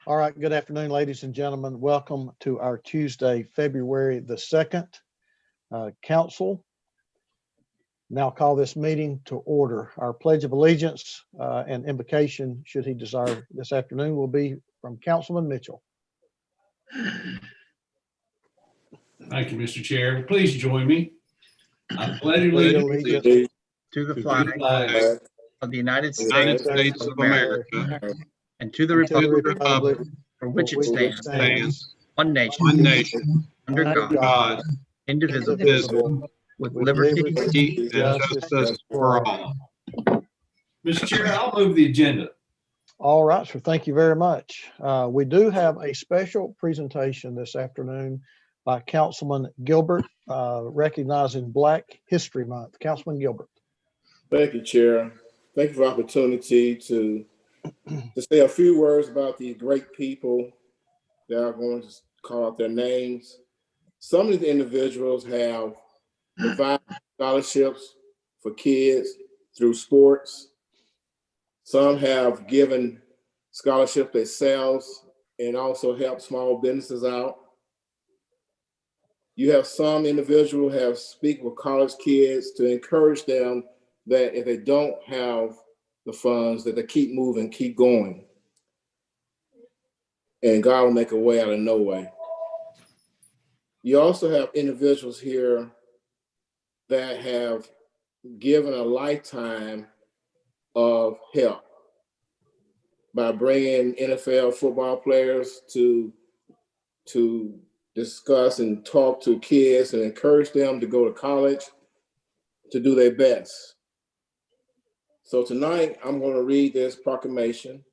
All right, good afternoon, ladies and gentlemen. Welcome to our Tuesday, February the 2nd council. Now call this meeting to order. Our Pledge of Allegiance and invocation, should he desire this afternoon, will be from Councilman Mitchell. Thank you, Mr. Chair. Please join me. I pledge Allegiance allegiance to the to flag the flag of the United United States States of America, and to the and to the republic republic for which it stands, stands one nation, one nation, under under God, God, indivisible, indivisible, with with liberty liberty and justice justice for all. Mr. Chair, I'll move the agenda. All right, so thank you very much. We do have a special presentation this afternoon by Councilman Gilbert, recognizing Black History Month. Councilman Gilbert. Thank you, Chair. Thank you for the opportunity to say a few words about these great people that are going to call out their names. Some of the individuals have provided scholarships for kids through sports. Some have given scholarships themselves and also helped small businesses out. You have some individuals have speak with college kids to encourage them that if they don't have the funds, that they keep moving, keep going. And God will make a way out of no way. You also have individuals here that have given a lifetime of help by bringing NFL football players to discuss and talk to kids and encourage them to go to college, to do their best. So tonight, I'm going to read this proclamation.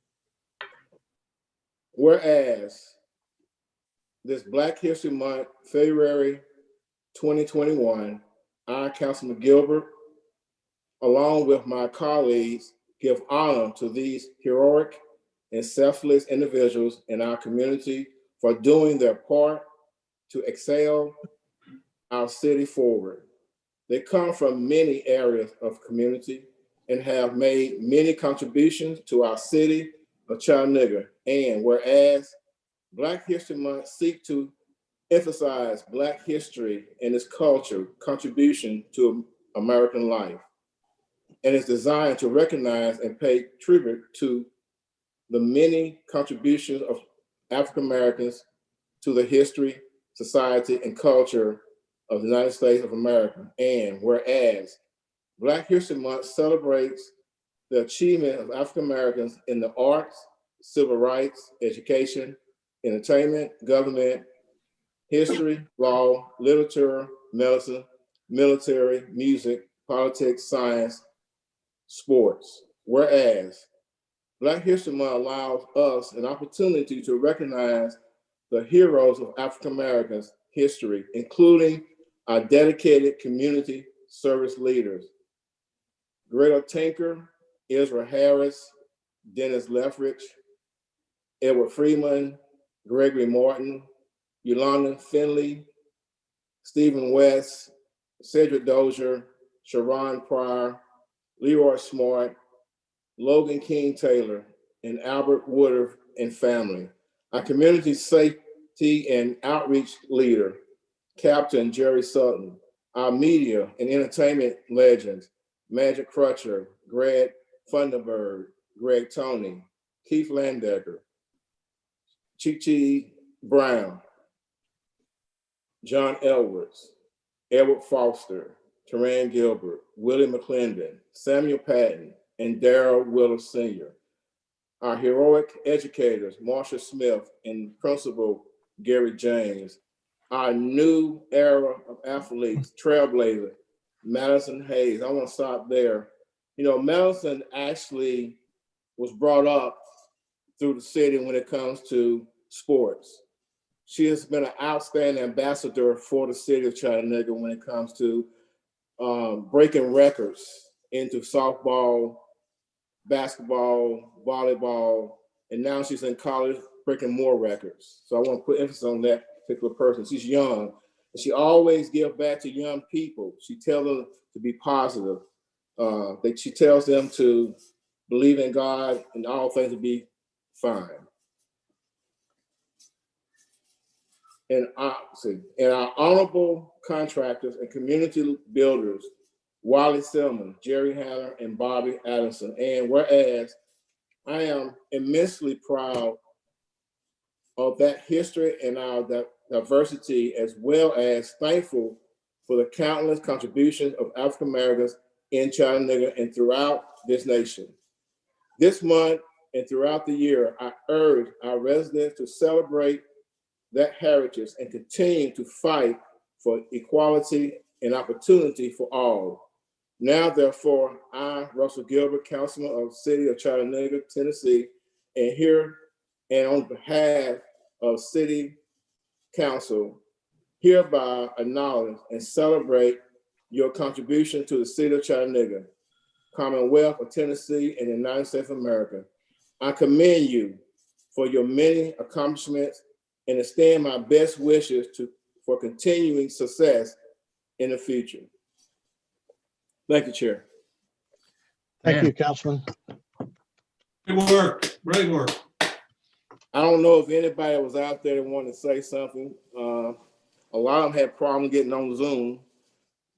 Whereas this Black History Month, February 2021, I, Councilman Gilbert, along with my colleagues, give honor to these heroic and selfless individuals in our community for doing their part to excel our city forward. They come from many areas of community and have made many contributions to our city of Chattanooga. And whereas Black History Month seeks to emphasize Black history and its culture contribution to American life, and is designed to recognize and pay tribute to the many contributions of African Americans to the history, society, and culture of the United States of America. And whereas Black History Month celebrates the achievement of African Americans in the arts, civil rights, education, entertainment, government, history, law, literature, medicine, military, music, politics, science, sports. Whereas Black History Month allows us an opportunity to recognize the heroes of African Americans' history, including our dedicated community service leaders, Greta Tinker, Ezra Harris, Dennis Lethbridge, Edward Freeman, Gregory Martin, Yolanda Finley, Stephen West, Cedric Dozier, Sharon Pryor, Leroy Smart, Logan King Taylor, and Albert Woodard and family. Our community safety and outreach leader, Captain Jerry Sutton, our media and entertainment legends, Magic Crutcher, Greg Funderburg, Greg Tony, Keith Landecker, Chi Brown, John Edwards, Edward Foster, Teran Gilbert, Willie McClendon, Samuel Patton, and Darrell Willis Sr. Our heroic educators, Marsha Smith and Principal Gary James. Our new era of athletes, trailblazer, Madison Hayes. I want to stop there. You know, Madison actually was brought up through the city when it comes to sports. She has been an outstanding ambassador for the city of Chattanooga when it comes to breaking records into softball, basketball, volleyball, and now she's in college breaking more records. So I want to put emphasis on that particular person. She's young, and she always gives back to young people. She tells them to be positive. She tells them to believe in God and all things will be fine. and our honorable contractors and community builders, Wally Selman, Jerry Hanner, and Bobby Addison. And whereas I am immensely proud of that history and our diversity, as well as thankful for the countless contributions of African Americans in Chattanooga and throughout this nation. This month and throughout the year, I urge our residents to celebrate that heritage and continue to fight for equality and opportunity for all. Now, therefore, I, Russell Gilbert, Councilman of the City of Chattanooga, Tennessee, and on behalf of City Council, hereby acknowledge and celebrate your contribution to the City of Chattanooga, Commonwealth of Tennessee, and the United States of America. I commend you for your many accomplishments and extend my best wishes for continuing success in the future. Thank you, Chair. Thank Man. you, Councilman. Good work, great work. I don't know if anybody was out there that wanted to say something. A lot of them had problems getting on Zoom,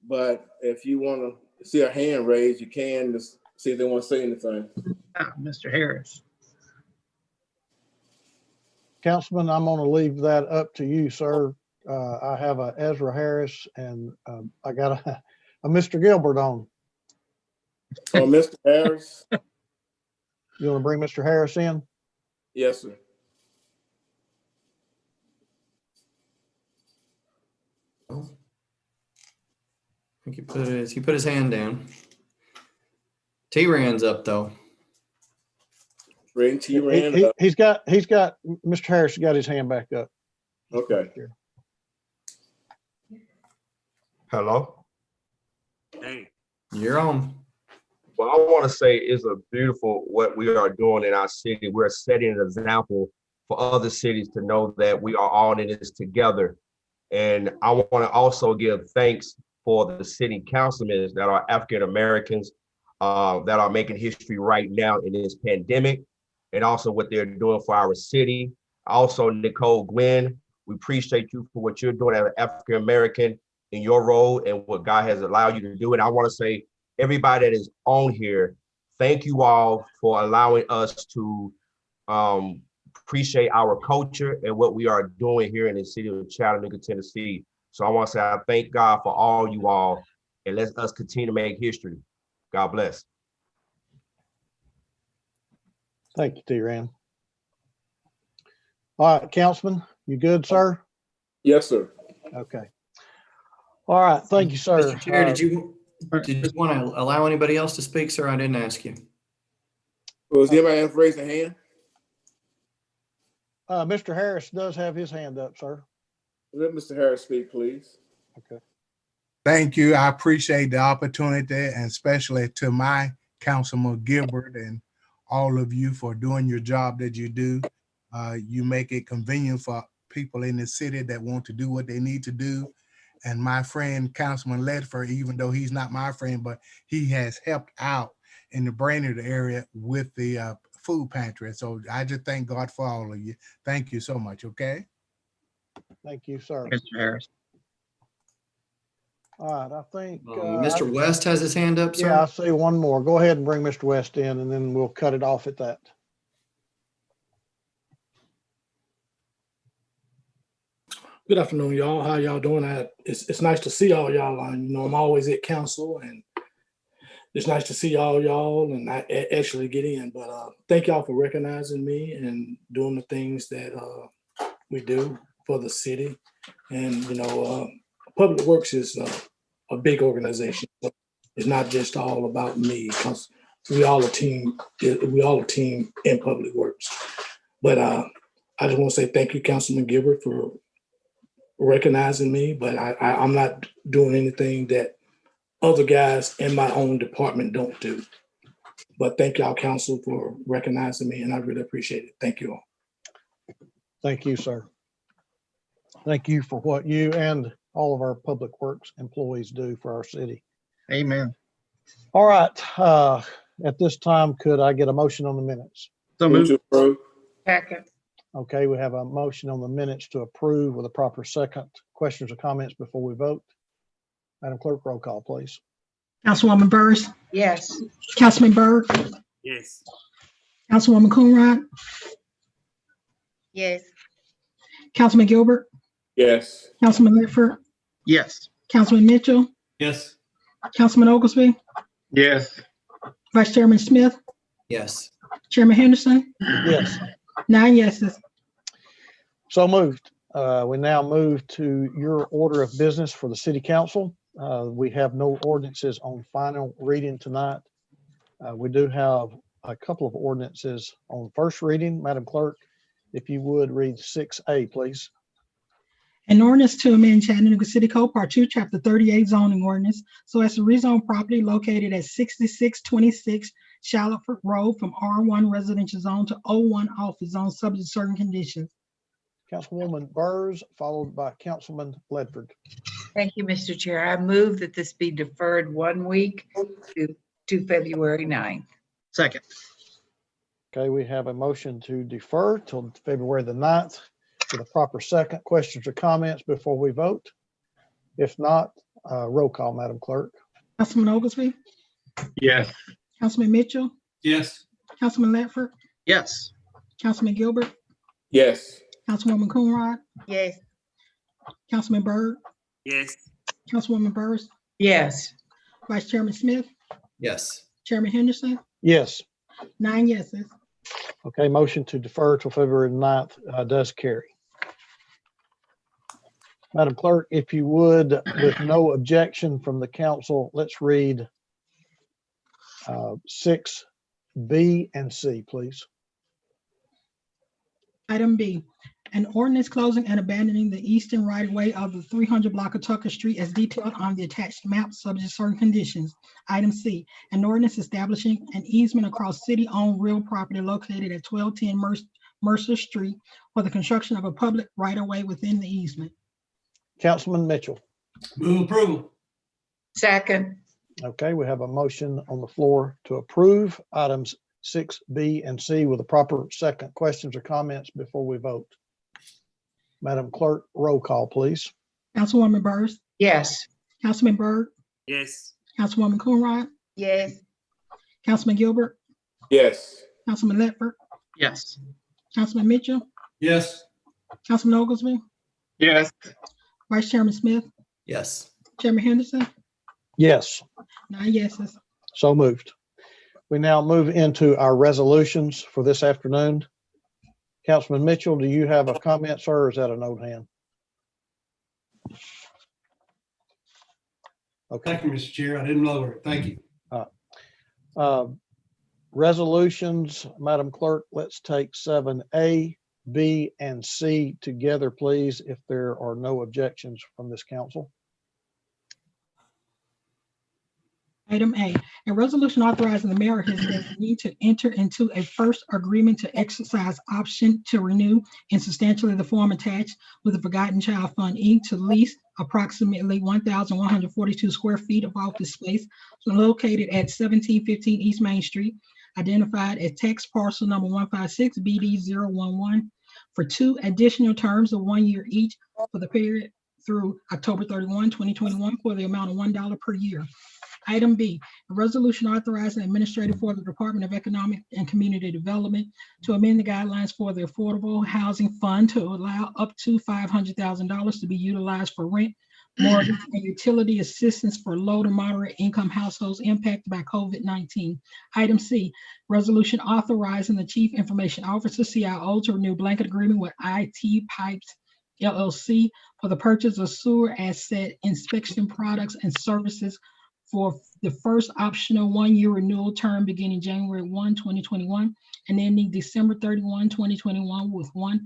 but if you want to see a hand raised, you can just see if they want to say anything. Mr. Harris. Councilman, I'm going to leave that up to you, sir. I have a Ezra Harris and I got a Mr. Gilbert on. Mr. Harris? You want to bring Mr. Harris in? Yes, sir. I think he put his hand down. T-Ran's up though. Bring T-Ran up. He's got Mr. Harris got his hand back up. Okay. Hello. Hey, You're on. Well, I want to say it's a beautiful what we are doing in our city. We're setting an example for other cities to know that we are all in this together. And I want to also give thanks for the city councilmen that are African Americans that are making history right now in this pandemic, and also what they're doing for our city. Also, Nicole Gwynn, we appreciate you for what you're doing as an African American in your role and what God has allowed you to do. And I want to say, everybody that is on here, thank you all for allowing us to appreciate our culture and what we are doing here in the city of Chattanooga, Tennessee. So I want to say I thank God for all you all, and let us continue to make history. God bless. Thank you, T-Ran. All right, Councilman, you good, sir? Yes, sir. Okay. All right, thank you, sir. Mr. Chair, did you want to allow anybody else to speak, sir? I didn't ask you. Was anybody else raise their hand? Mr. Harris does have his hand up, sir. Let Mr. Harris speak, please. Okay. Thank you. I appreciate the opportunity, and especially to my Councilman Gilbert and all of you for doing your job that you do. You make it convenient for people in the city that want to do what they need to do. And my friend, Councilman Ledford, even though he's not my friend, but he has helped out in the Brainerd area with the food pantry. So I just thank God for all of you. Thank you so much, okay? Thank you, sir. Mr. Harris. All right, I think. Mr. West has his hand up, sir. Yeah, I see one more. Go ahead and bring Mr. West in, and then we'll cut it off at that. Good afternoon, y'all. How y'all doing? It's nice to see all y'all. I'm always at council, and it's nice to see all y'all and I actually get in. But thank y'all for recognizing me and doing the things that we do for the city. And Public Works is a big organization. So it's not just all about me, because we all a team. We all a team in Public Works. But I just want to say thank you, Councilman Gilbert, for recognizing me, but I'm not doing anything that other guys in my own department don't do. But thank y'all, council, for recognizing me, and I really appreciate it. Thank you all. Thank you, sir. Thank you for what you and all of our Public Works employees do for our city. Amen. All right. At this time, could I get a motion on the minutes? So Move moved. to approve. Second. Okay, we have a motion on the minutes to approve with a proper second. Questions or comments before we vote? Madam Clerk, roll call, please. Councilwoman Burrs, Yes. Councilman Byrd, Yes. Councilwoman Coonrod, Yes. Councilman Gilbert, Yes. Councilman Ledford, Yes. Councilman Mitchell, Yes. Councilman Oglesby, Yes. Vice Chairman Smith, Yes. Chairman Henderson, Yes, 9 yeses. so moved. We now move to your order of business for the city council. We have no ordinances on final reading tonight. We do have a couple of ordinances on first reading. Madam Clerk, if you would read 6A, please. An ordinance to amend Chattanooga City Code Part 2, Chapter 38 zoning ordinance so as to rezone property located at 6626 Charlotteford Road from R1 residential zone to O1 office zone subject to certain conditions. Councilwoman Burrs, followed by Councilman Ledford. Thank you, Mr. Chair. I move that this be deferred 1 week to February 9th. Second. Okay, we have a motion to defer till February the 9th with a proper second. Questions or comments before we vote? If not, roll call, Madam Clerk. Councilman Oglesby, Yes. Councilman Mitchell, Yes. Councilman Ledford, Yes. Councilman Gilbert, Yes. Councilwoman Coonrod, Yes. Councilman Byrd, Yes. Councilwoman Burrs, Yes. Vice Chairman Smith, Yes. Chairman Henderson, Yes. 9 yeses. Okay, motion to defer till February 9th does carry. Madam Clerk, if you would, with no objection from the council, let's read 6B and C, please. Item B, an ordinance closing and abandoning the eastern right-of-way of the 300 block of Tucker Street as detailed on the attached map subject to certain conditions. Item C, an ordinance establishing an easement across city-owned real property located at 1210 Mercer Street for the construction of a public right-of-way within the easement. Councilman Mitchell. Move approval. Second. Okay, we have a motion on the floor to approve items 6B and C with a proper second. Questions or comments before we vote? Madam Clerk, roll call, please. Councilwoman Burrs, Yes. Councilman Byrd, Yes. Councilwoman Coonrod, Yes. Councilman Gilbert, Yes. Councilman Ledford, Yes. Councilman Mitchell, Yes. Councilman Oglesby, Yes. Vice Chairman Smith, Yes. Chairman Henderson, Yes, 9 yeses. so moved. We now move into our resolutions for this afternoon. Councilman Mitchell, do you have a comment, sir, or is that a note hand? Okay. Thank you, Mr. Chair. I didn't lower it. Thank you. Resolutions, Madam Clerk, let's take 7A, B, and C together, please, if there are no objections from this council. Item A, a resolution authorizing the mayor or his designee to enter into a first agreement to exercise option to renew in substantially the form attached with the Forgotten Child Fund, Inc. to lease approximately 1,142 square feet of office space located at 1715 East Main Street, identified as tax parcel number 156 BD011 for 2 additional terms of 1 year each for the period through October 31, 2021 for the amount of $1 per year. Item B, a resolution authorizing the administrator for the Department of Economic and Community Development to amend the guidelines for the Affordable Housing Fund to allow up to $500,000 to be utilized for rent, mortgage, and utility assistance for low to moderate income households impacted by COVID-19. Item C, resolution authorizing the Chief Information Officer, CIO, to renew blanket agreement with IT Pipes LLC for the purchase of sewer asset inspection products and services for the first optional 1 year renewal term beginning January 1, 2021, and ending December 31, 2021, with one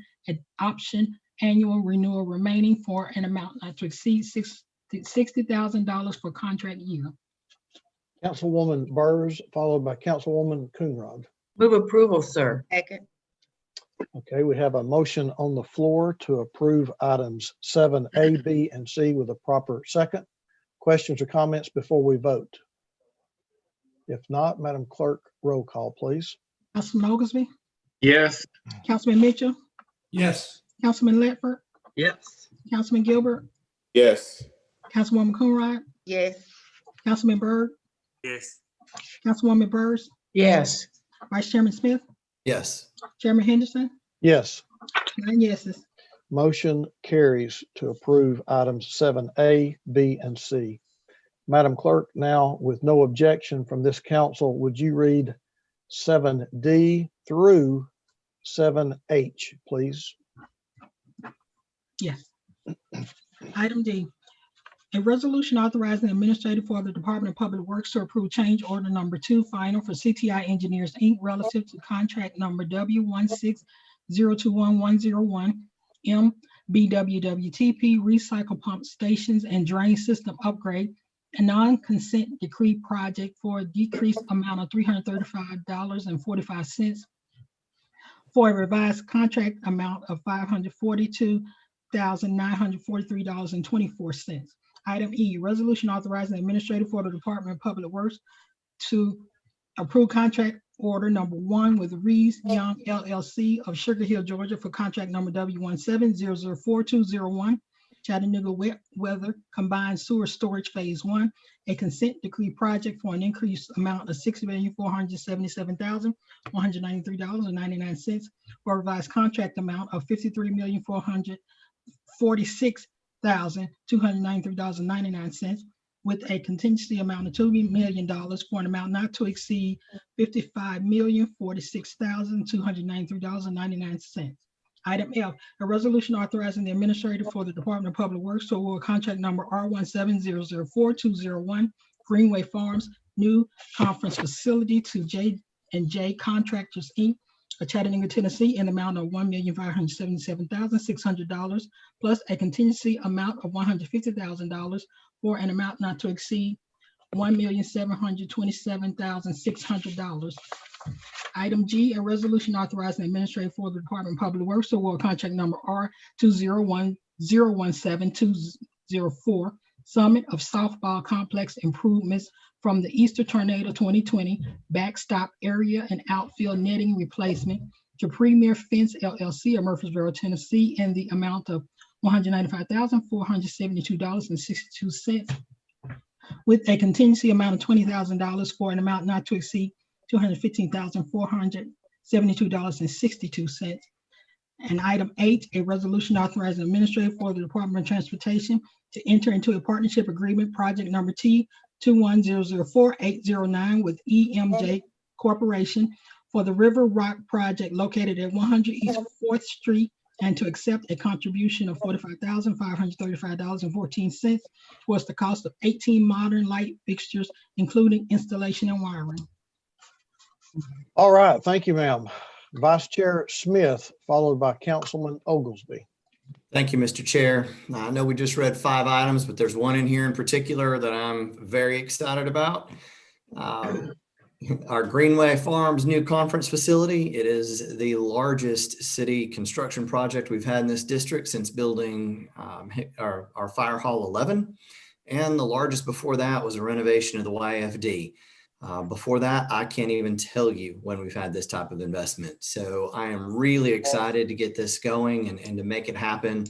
option annual renewal remaining for an amount not to exceed $60,000 per contract year. Councilwoman Burrs, followed by Councilwoman Coonrod. Move approval, sir. Second. Okay, we have a motion on the floor to approve items 7A, B, and C with a proper second. Questions or comments before we vote? If not, Madam Clerk, roll call, please. Councilman Oglesby, Yes. Councilman Mitchell, Yes. Councilman Ledford, Yes. Councilman Gilbert, Yes. Councilwoman Coonrod, Yes. Councilman Byrd, Yes. Councilwoman Byrd, Yes. Vice Chairman Smith, Yes. Chairman Henderson, Yes. 9 yeses. Motion carries to approve items 7A, B, and C. Madam Clerk, now with no objection from this council, would you read 7D through 7H, please? Yes. Item D, a resolution authorizing the administrator for the Department of Public Works to approve change order number 2 final for CTI Engineers, Inc. relative to contract number W16021101 MBWWTP recycle pump stations and drain system upgrade, a non-consent decree project for a decreased amount of $335.45 for a revised contract amount of $542,943.24. Item E, resolution authorizing the administrator for the Department of Public Works to approve contract order number 1 with Reeves Young LLC of Sugar Hill, Georgia for contract number W17004201, Chattanooga Weather Combined Sewer Storage Phase 1, a consent decree project for an increased amount of $6,477,193.99 for a revised contract amount of $53,446,293.99 with a contingency amount of $2 million for an amount not to exceed $55,046,293.99. Item F, a resolution authorizing the administrator for the Department of Public Works to award contract number R17004-201 Greenway Farms new conference facility to J&J Contractors, Inc. of Chattanooga, Tennessee, in the amount of $1,577,600 plus a contingency amount of $150,000 for an amount not to exceed $1,727,600. Item G, a resolution authorizing the administrator for the Department of Public Works to award contract number R201017-204 Summit of Softball Complex Improvements from the Easter Tornado 2020 backstop area and outfield netting replacement to Premier Fence LLC of Murfreesboro, Tennessee, in the amount of $195,472.62 with a contingency amount of $20,000 for an amount not to exceed $215,472.62. And item H, a resolution authorizing the administrator for the Department of Transportation to enter into a partnership agreement, project number T2104809 with EMJ Corporation for the River Rock project located at 100 East 4th Street, and to accept a contribution of $45,535.14 towards the cost of 18 modern light fixtures, including installation and wiring. All right, thank you, ma'am. Vice Chair Smith, followed by Councilman Oglesby. Thank you, Mr. Chair. I know we just read 5 items, but there's one in here in particular that I'm very excited about. Our Greenway Farms new conference facility. It is the largest city construction project we've had in this district since building our Fire Hall 11. And the largest before that was a renovation of the YFD. Before that, I can't even tell you when we've had this type of investment. So I am really excited to get this going and to make it happen.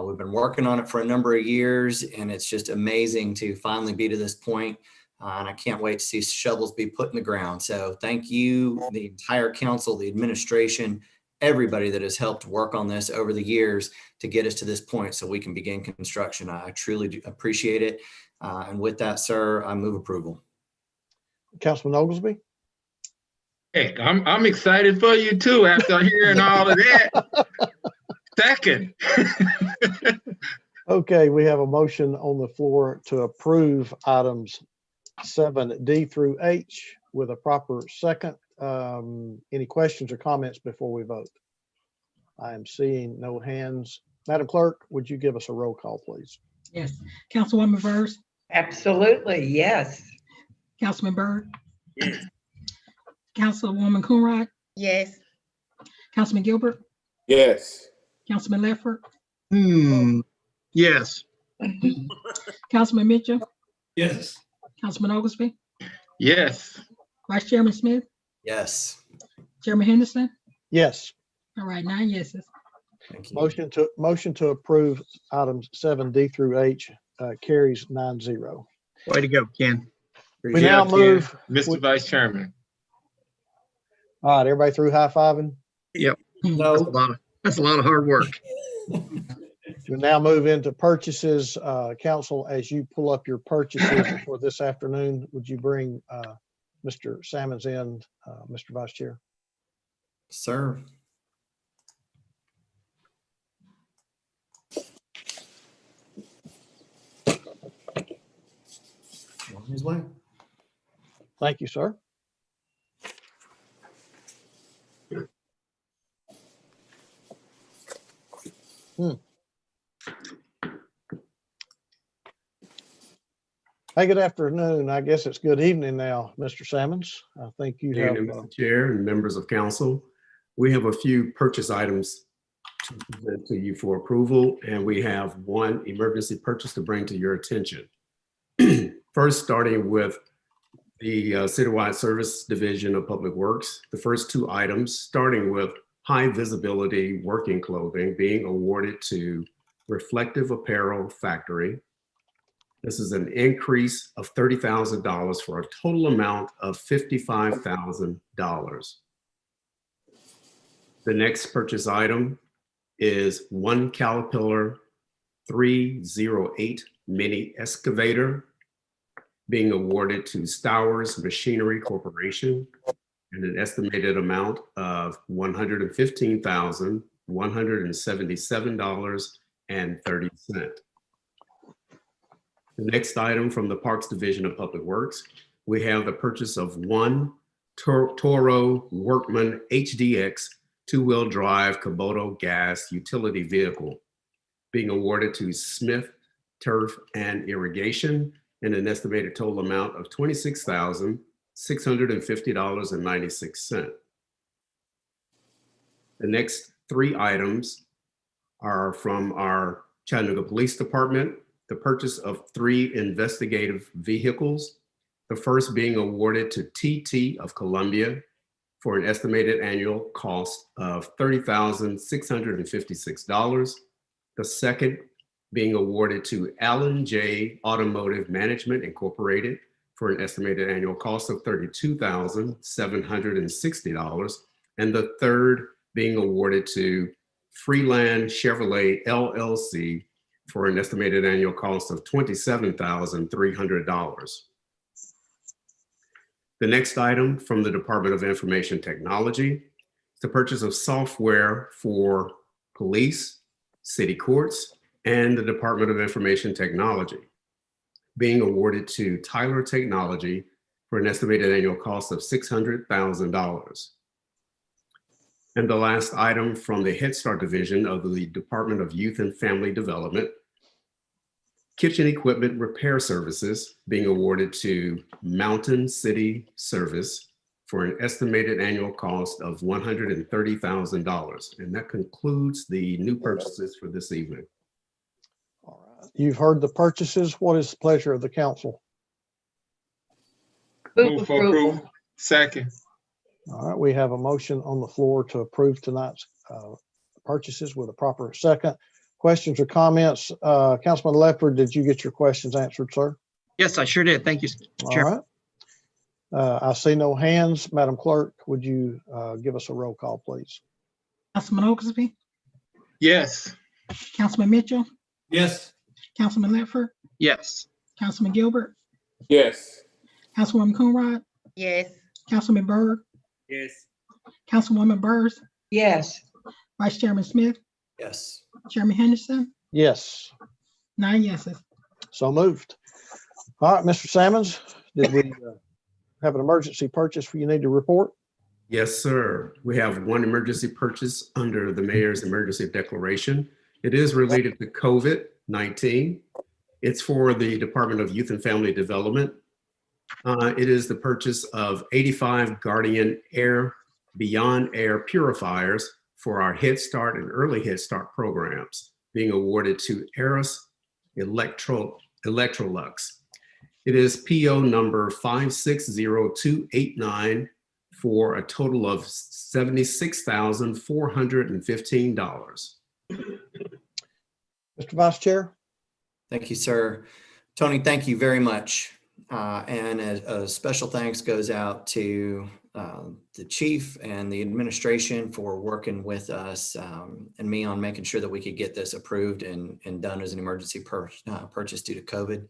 We've been working on it for a number of years, and it's just amazing to finally be to this point. And I can't wait to see shovels be put in the ground. So thank you, the entire council, the administration, everybody that has helped work on this over the years to get us to this point so we can begin construction. I truly do appreciate it. And with that, sir, I move approval. Councilman Oglesby. Heck, I'm excited for you too after hearing all of that. Second. Okay, we have a motion on the floor to approve items 7D through H with a proper second. Any questions or comments before we vote? I am seeing no hands. Madam Clerk, would you give us a roll call, please? Yes. Councilwoman Byrd, Absolutely, yes. Councilman Byrd, Yes. Councilwoman Coonrod, Yes. Councilman Gilbert, Yes. Councilman Ledford, Yes. Councilman Mitchell, Yes. Councilman Oglesby, Yes. Vice Chairman Smith, Yes. Chairman Henderson. Yes. All right, 9 yeses. Thank you. Motion to approve items 7D through H carries 9-0. Way to go, Ken. We now move. Mr. Vice Chairman. All right, everybody through high-fiving? Yep. No. That's a lot of hard work. We now move into purchases. Council, as you pull up your purchases for this afternoon, would you bring Mr. Salmons in, Mr. Vice Chair? Sir. On his way. Thank you, sir. Hey, good afternoon. I guess it's good evening now, Mr. Salmons. I think you have. Evening, Mr. Chair and members of council. We have a few purchase items to present to you for approval, and we have one emergency purchase to bring to your attention. First, starting with the Citywide Service Division of Public Works. The first two items, starting with high visibility working clothing being awarded to Reflective Apparel Factory. This is an increase of $30,000 for a total amount of $55,000. The next purchase item is one Caterpillar 308 mini excavator being awarded to Stowers Machinery Corporation in an estimated amount of $115,177.30. The next item from the Parks Division of Public Works, we have the purchase of one Toro Workman HDX two-wheel drive Kubota gas utility vehicle being awarded to Smith Turf and Irrigation in an estimated total amount of $26,650.96. The next three items are from our Chattanooga Police Department, the purchase of 3 investigative vehicles, the first being awarded to TT of Columbia for an estimated annual cost of $30,656. The second being awarded to Allen J Automotive Management Incorporated for an estimated annual cost of $32,760. And the third being awarded to Freeland Chevrolet LLC for an estimated annual cost of $27,300. The next item from the Department of Information Technology is the purchase of software for police, city courts, and the Department of Information Technology, being awarded to Tyler Technology for an estimated annual cost of $600,000. And the last item from the Head Start Division of the Department of Youth and Family Development, kitchen equipment repair services being awarded to Mountain City Service for an estimated annual cost of $130,000. And that concludes the new purchases for this evening. All right. You've heard the purchases. What is the pleasure of the council? Move for approval. Second. All right, we have a motion on the floor to approve tonight's purchases with a proper second. Questions or comments? Councilman Ledford, did you get your questions answered, sir? Yes, I sure did. Thank you, Chair. All right. I see no hands. Madam Clerk, would you give us a roll call, please? Councilman Oglesby, Yes. Councilman Mitchell, Yes. Councilman Ledford, Yes. Councilman Gilbert, Yes. Councilwoman Coonrod, Yes. Councilman Byrd, Yes. Councilwoman Byrd, Yes. Vice Chairman Smith, Yes. Chairman Henderson, Yes, 9 yeses. so moved. All right, Mr. Salmons, did we have an emergency purchase you need to report? Yes, sir. We have one emergency purchase under the mayor's emergency declaration. It is related to COVID-19. It's for the Department of Youth and Family Development. It is the purchase of 85 Guardian Air Beyond Air purifiers for our Head Start and Early Head Start programs, being awarded to Eris Electrolux. It is PO number 560289 for a total of $76,415. Mr. Vice Chair? Thank you, sir. Tony, thank you very much. And a special thanks goes out to the chief and the administration for working with us and me on making sure that we could get this approved and done as an emergency purchase due to COVID.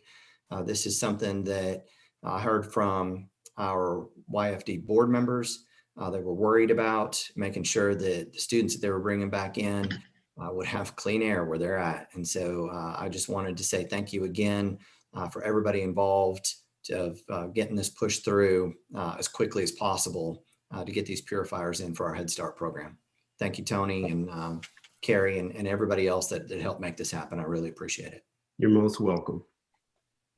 This is something that I heard from our YFD board members. They were worried about making sure that the students that they were bringing back in would have clean air where they're at. And so I just wanted to say thank you again for everybody involved of getting this pushed through as quickly as possible to get these purifiers in for our Head Start program. Thank you, Tony and Carrie and everybody else that helped make this happen. I really appreciate it. You're most welcome.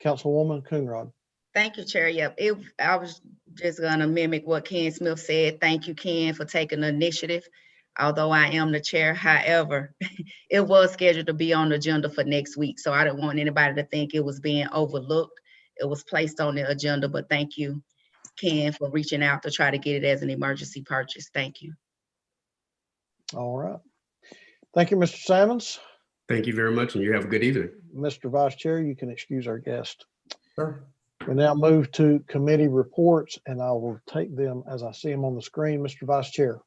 Councilwoman Coonrod. Thank you, Chair. Yep, I was just gonna mimic what Ken Smith said. Thank you, Ken, for taking the initiative. Although I am the chair, however, it was scheduled to be on the agenda for next week. So I didn't want anybody to think it was being overlooked. It was placed on the agenda, but thank you, Ken, for reaching out to try to get it as an emergency purchase. Thank you. All right. Thank you, Mr. Salmons. Thank you very much, and you have a good evening. Mr. Vice Chair, you can excuse our guest. Sure. We now move to committee reports, and I will take them as I see them on the screen. Mr. Vice Chair.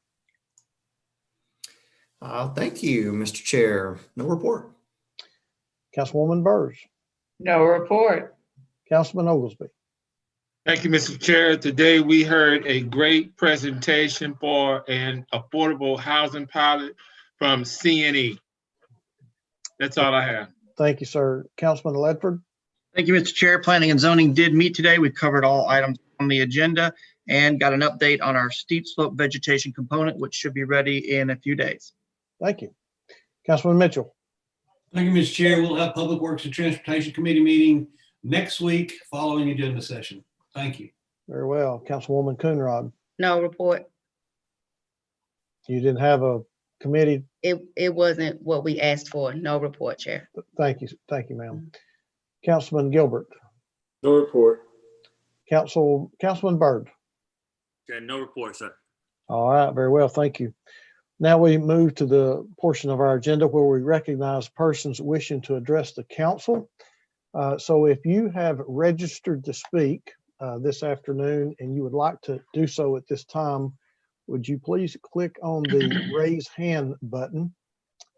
Thank you, Mr. Chair. No report. Councilwoman Burrs. No report. Councilman Oglesby. Thank you, Mr. Chair. Today we heard a great presentation for an affordable housing pilot from CNE. That's all I have. Thank you, sir. Councilman Ledford. Thank you, Mr. Chair. Planning and Zoning did meet today. We covered all items on the agenda and got an update on our steep slope vegetation component, which should be ready in a few days. Thank you. Councilman Mitchell. Thank you, Mr. Chair. We'll have Public Works and Transportation Committee meeting next week following agenda session. Thank you. Very well. Councilwoman Coonrod. No report. You didn't have a committee. It wasn't what we asked for. No report, Chair. Thank you. Thank you, ma'am. Councilman Gilbert. No report. Councilman Byrd. Okay, no report, sir. All right, very well, thank you. Now we move to the portion of our agenda where we recognize persons wishing to address the council. So if you have registered to speak this afternoon and you would like to do so at this time, would you please click on the raise hand button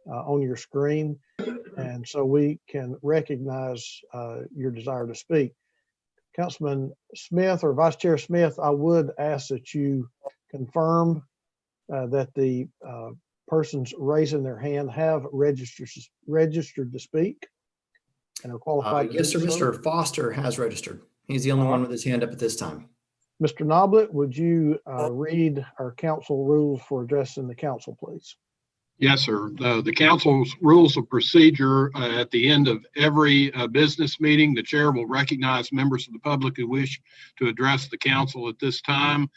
on your screen, and so we can recognize your desire to speak. Councilman Smith or Vice Chair Smith, I would ask that you confirm that the persons raising their hand have registered to speak and are qualified. Yes, sir. Mr. Foster has registered. He's the only one with his hand up at this time. Mr. Noblet, would you read our council rules for addressing the council, please? Yes, sir. The council's rules of procedure at the end of every business meeting, the chair will recognize members of the public who wish to address the council at this time.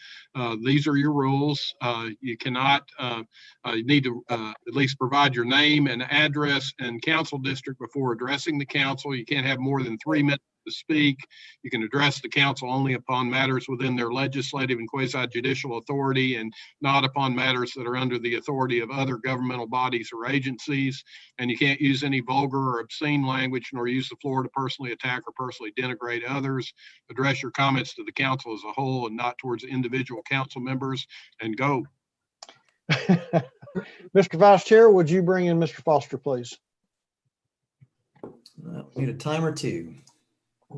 These are your rules. You cannot, you need to at least provide your name and address and council district before addressing the council. You can't have more than 3 minutes to speak. You can address the council only upon matters within their legislative and quasi-judicial authority and not upon matters that are under the authority of other governmental bodies or agencies. And you can't use any vulgar or obscene language nor use the floor to personally attack or personally denigrate others. Address your comments to the council as a whole and not towards individual council members, and go. Mr. Vice Chair, would you bring in Mr. Foster, please? Need a time or two.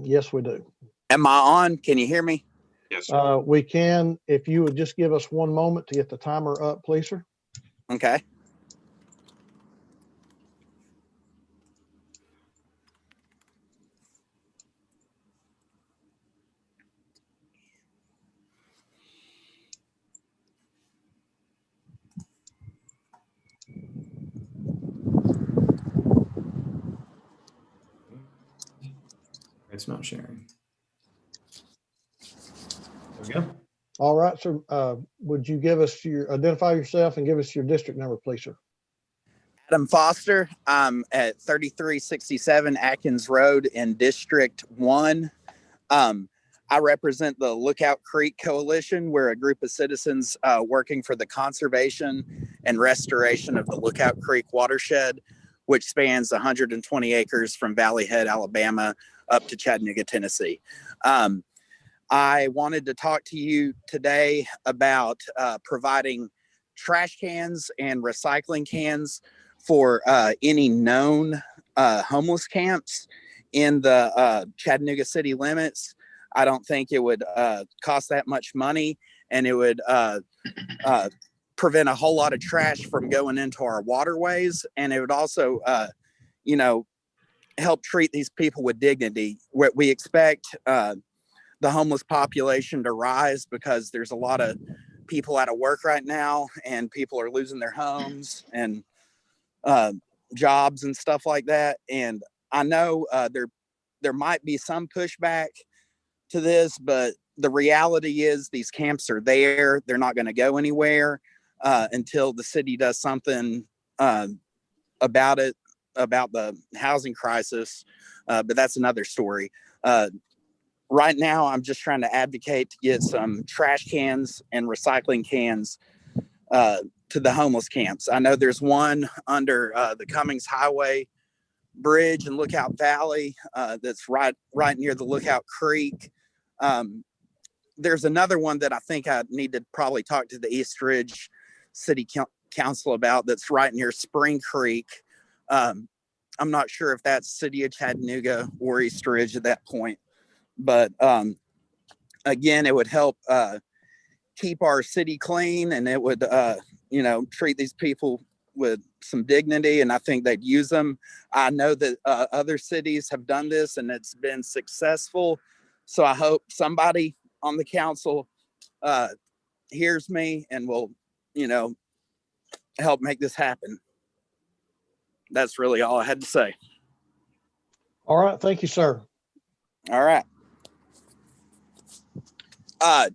Yes, we do. Am I on? Can you hear me? Yes, sir. We can, if you would just give us 1 moment to get the timer up, please, sir. Okay. It's not sharing. There we go. All right, sir. Would you identify yourself and give us your district number, please, sir? Adam Foster. I'm at 3367 Atkins Road in District 1. I represent the Lookout Creek Coalition. We're a group of citizens working for the conservation and restoration of the Lookout Creek watershed, which spans 120 acres from Valley Head, Alabama, up to Chattanooga, Tennessee. I wanted to talk to you today about providing trash cans and recycling cans for any known homeless camps in the Chattanooga city limits. I don't think it would cost that much money, and it would prevent a whole lot of trash from going into our waterways. And it would also, help treat these people with dignity. We expect the homeless population to rise because there's a lot of people out of work right now, and people are losing their homes and jobs and stuff like that. And I know there might be some pushback to this, but the reality is these camps are there. They're not going to go anywhere until the city does something about it, about the housing crisis. But that's another story. Right now, I'm just trying to advocate to get some trash cans and recycling cans to the homeless camps. I know there's one under the Cummings Highway Bridge in Lookout Valley that's right near the Lookout Creek. There's another one that I think I need to probably talk to the East Ridge City Council about that's right near Spring Creek. I'm not sure if that's City of Chattanooga or East Ridge at that point, but again, it would help keep our city clean, and it would treat these people with some dignity, and I think they'd use them. I know that other cities have done this and it's been successful. So I hope somebody on the council hears me and will, help make this happen. That's really all I had to say. All right. Thank you, sir. All right. All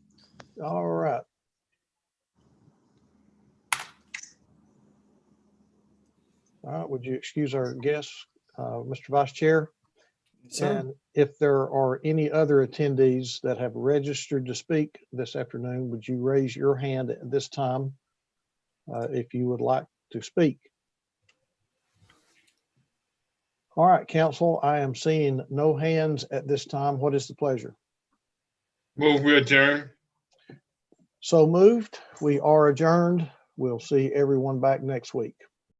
right. All right. Would you excuse our guest, Mr. Vice Chair? And if there are any other attendees that have registered to speak this afternoon, would you raise your hand at this time if you would like to speak? All right, council, I am seeing no hands at this time. What is the pleasure? Move we adjourn. So moved. We are adjourned. We'll see everyone back next week.